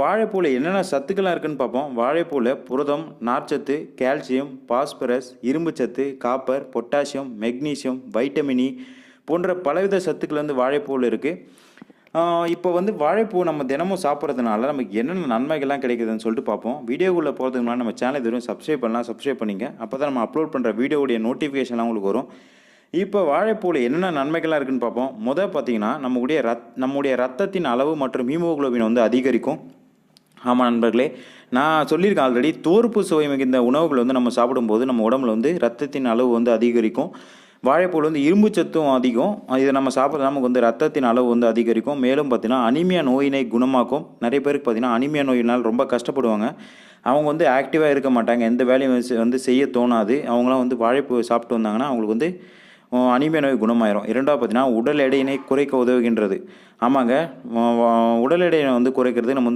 வாழைப்பூவில் என்னென்ன சத்துக்கள்லாம் இருக்குன்னு பார்ப்போம். வாழைப்பூவில் புரதம், நார்ச்சத்து, கால்சியம், பாஸ்பரஸ், இரும்புச்சத்து, copper, potassium, magnesium, vitamin E போன்ற பலவித சத்துக்கள் வாழைப்பூவில் இருக்குது. இப்போ வாழைப்பூ நம்ம தினமும் சாப்பிட்றதுனால நமக்கு என்னென்ன நன்மைகள்லாம் கிடைக்குதுன்னு சொல்லிட்டு பார்ப்போம். வீடியோக்குள்ளே போகிறதுக்கு முன்னாடி நம்ம சேனல் இதுவரையும் சப்ஸ்கிரைப் பண்ணலாம், சப்ஸ்கிரைப் பண்ணிங்க. அப்போ தான் நம்ம அப்லோட் பண்ணுற வீடியோவுடைய நோட்டிஃபிகேஷன்லாம் உங்களுக்கு வரும். இப்போ வாழைப்பூவில் என்னென்ன நன்மைகள்லாம் இருக்குன்னு பார்ப்போம். பார்த்தீங்கன்னா நம்முடைய ரத்தத்தின் அளவு மற்றும் ஹீமோகுளோபின் அதிகரிக்கும். ஆமாம் நண்பர்களே, நான் சொல்லியிருக்கேன் ஆல்ரெடி. தோற்பு சுவை மிகுந்த உணவுகள் நம்ம சாப்பிடும்போது நம்ம உடம்புல ரத்தத்தின் அளவு அதிகரிக்கும். வாழைப்பூவில் இரும்பு சத்தும் அதிகம். இதை நம்ம சாப்பிட்றது நமக்கு ரத்தத்தின் அளவு அதிகரிக்கும். மேலும் பார்த்தீங்கன்னா அனிமியா நோயினை குணமாக்கும். நிறைய பேருக்கு பார்த்தீங்கன்னா அனிமியா நோயினால் ரொம்ப கஷ்டப்படுவாங்க. அவங்க ஆக்டிவாக இருக்க மாட்டாங்க, எந்த வேலையும் செய்ய தோணாது. அவங்களாம் வாழைப்பூ சாப்பிட்டு வந்தாங்கன்னா அவங்களுக்கு அனிமியா நோய் குணமாயிரும். இரண்டாவது பார்த்தீங்கன்னா உடல் எடையினை குறைக்க உதவுகின்றது. ஆமாங்க, உடல் எடையை குறைக்கிறது நம்ம